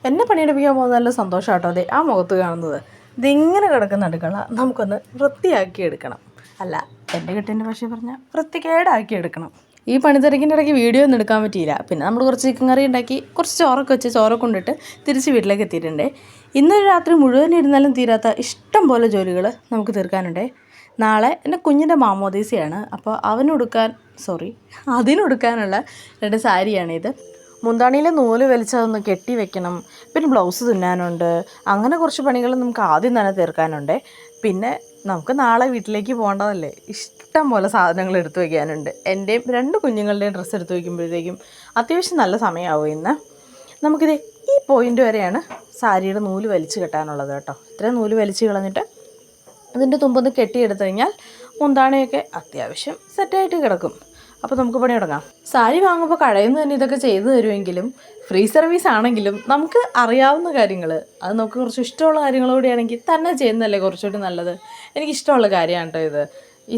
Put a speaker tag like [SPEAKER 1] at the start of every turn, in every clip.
[SPEAKER 1] എന്നെ പണിയെടുപ്പിക്കാൻ പോകുന്ന നല്ല സന്തോഷം കേട്ടോ. അതെ ആ മുഖത്ത് കാണുന്നത് ഇതിങ്ങനെ കിടക്കുന്ന അടുക്കള നമുക്കൊന്ന് വൃത്തിയാക്കി എടുക്കണം. അല്ല, എൻ്റെ കെട്ടിൻ്റെ ഭാഷ പറഞ്ഞാൽ വൃത്തികേടാക്കി എടുക്കണം. ഈ പണിത്തിരക്കിൻ്റെ ഇടയ്ക്ക് വീഡിയോ ഒന്നും എടുക്കാൻ പറ്റിയില്ല. പിന്നെ നമ്മൾ കുറച്ച് ചിക്കൻ കറി ഉണ്ടാക്കി, കുറച്ച് ചോറൊക്കെ വെച്ച് ചോറൊക്കെ കൊണ്ടിട്ട് തിരിച്ച് വീട്ടിലേക്ക് എത്തിയിട്ടുണ്ട്. ഇന്നൊരു രാത്രി മുഴുവൻ ഇരുന്നാലും തീരാത്ത ഇഷ്ടം പോലെ ജോലികൾ നമുക്ക് തീർക്കാനുണ്ട്. നാളെ എൻ്റെ കുഞ്ഞിൻ്റെ മാമോദീസയാണ്. അപ്പോൾ അതിനൊടുക്കാനുള്ള 2 സാരിയാണിത്. മുന്താണിയിലെ നൂല് വലിച്ചതൊന്ന് കെട്ടി വെക്കണം. പിന്നെ ബ്ലൗസ് തുന്നാനുണ്ട്. അങ്ങനെ കുറച്ച് പണികൾ നമുക്ക് ആദ്യം തന്നെ തീർക്കാനുണ്ട്. പിന്നെ നമുക്ക് നാളെ വീട്ടിലേക്ക് പോകേണ്ടതല്ലേ, ഇഷ്ടം പോലെ സാധനങ്ങൾ എടുത്തു വയ്ക്കാനുണ്ട്. എൻ്റെയും 2 കുഞ്ഞുങ്ങളുടെയും ഡ്രസ്സ് എടുത്ത് വയ്ക്കുമ്പോഴത്തേക്കും അത്യാവശ്യം നല്ല സമയമാവും. ഇന്ന് നമുക്കിത് ഈ പോയിൻ്റ് വരെയാണ് സാരിയുടെ നൂല് വലിച്ച് കെട്ടാനുള്ളത് കേട്ടോ. ഇത്രയും നൂല് വലിച്ച് കളഞ്ഞിട്ട് അതിൻ്റെ തുമ്പൊന്ന് കെട്ടിയെടുത്ത് കഴിഞ്ഞാൽ മുന്താണിയൊക്കെ അത്യാവശ്യം സെറ്റായിട്ട് കിടക്കും. അപ്പോൾ നമുക്ക് പണി തുടങ്ങാം. സാരി വാങ്ങുമ്പോൾ കടയിൽ നിന്ന് തന്നെ ഇതൊക്കെ ചെയ്തു തരുമെങ്കിലും ഫ്രീ സർവീസ് ആണെങ്കിലും നമുക്ക് അറിയാവുന്ന കാര്യങ്ങൾ, അത് നമുക്ക് കുറച്ച് ഇഷ്ടമുള്ള കാര്യങ്ങളോടെ ആണെങ്കിൽ തന്നെ ചെയ്യുന്നതല്ലേ കുറച്ചുകൂടി നല്ലത്. എനിക്കിഷ്ടമുള്ള കാര്യമാണ് കേട്ടോ ഇത്. ഈ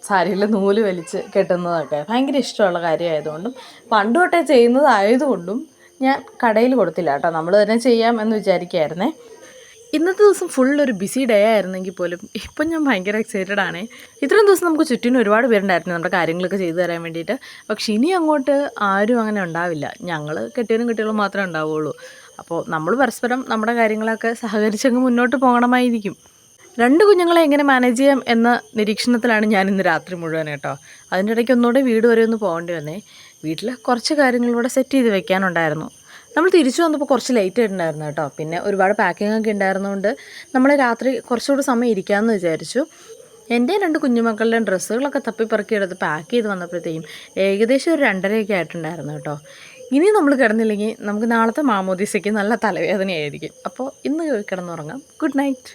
[SPEAKER 1] സാരിയിൽ നൂല് വലിച്ച് കെട്ടുന്നതൊക്കെ ഭയങ്കര ഇഷ്ടമുള്ള കാര്യമായതുകൊണ്ടും പണ്ട് തൊട്ടേ ചെയ്യുന്നതായതുകൊണ്ടും ഞാൻ കടയിൽ കൊടുത്തില്ല കേട്ടോ. നമ്മൾ തന്നെ ചെയ്യാം എന്ന് വിചാരിക്കുകയായിരുന്നേ. ഇന്നത്തെ ദിവസം ഫുള്ളൊരു ബിസി ഡേ ആയിരുന്നെങ്കിൽ പോലും ഇപ്പം ഞാൻ ഭയങ്കര എക്സൈറ്റഡ് ആണ്. ഇത്രയും ദിവസം നമുക്ക് ചുറ്റിനും ഒരുപാട് പേരുണ്ടായിരുന്നു നമ്മുടെ കാര്യങ്ങളൊക്കെ ചെയ്തു തരാൻ വേണ്ടിയിട്ട്. പക്ഷേ ഇനി അങ്ങോട്ട് ആരും അങ്ങനെ ഉണ്ടാവില്ല. ഞങ്ങൾ കെട്ടിയവനും കുട്ടികളും മാത്രമേ ഉണ്ടാവുകയുള്ളൂ. അപ്പോൾ നമ്മൾ പരസ്പരം നമ്മുടെ കാര്യങ്ങളൊക്കെ സഹകരിച്ചങ്ങ് മുന്നോട്ട് പോകണമായിരിക്കും. 2 കുഞ്ഞുങ്ങളെ എങ്ങനെ മാനേജ് ചെയ്യാം എന്ന നിരീക്ഷണത്തിലാണ് ഞാൻ ഇന്ന് രാത്രി മുഴുവൻ കേട്ടോ. അതിൻ്റെ ഇടയ്ക്ക് ഒന്നുകൂടെ വീട് വരെ ഒന്ന് പോകേണ്ടി വന്നേ. വീട്ടിൽ കുറച്ച് കാര്യങ്ങളിലൂടെ സെറ്റ് ചെയ്ത് വെക്കാനുണ്ടായിരുന്നു. നമ്മൾ തിരിച്ചു വന്നപ്പോൾ കുറച്ച് ലേറ്റ് ആയിട്ടുണ്ടായിരുന്നു കേട്ടോ. പിന്നെ ഒരുപാട് പാക്കിംഗ് ഒക്കെ ഉണ്ടായിരുന്നതുകൊണ്ട് നമ്മൾ രാത്രി കുറച്ചുകൂടി സമയം ഇരിക്കാമെന്ന് വിചാരിച്ചു. എൻ്റെ 2 കുഞ്ഞുമക്കളുടെയും ഡ്രസ്സുകളൊക്കെ തപ്പിപ്പറക്കിയെടുത്ത് പാക്ക് ചെയ്ത് വന്നപ്പോഴത്തേക്കും ഏകദേശം ഒരു 2:30 ആയിട്ടുണ്ടായിരുന്നു കേട്ടോ. ഇനി നമ്മൾ കിടന്നില്ലെങ്കിൽ നമുക്ക് നാളത്തെ മാമോദീസയ്ക്ക് നല്ല തലവേദനയായിരിക്കും. അപ്പോൾ ഇന്ന് കിടന്നുറങ്ങാം. Good night.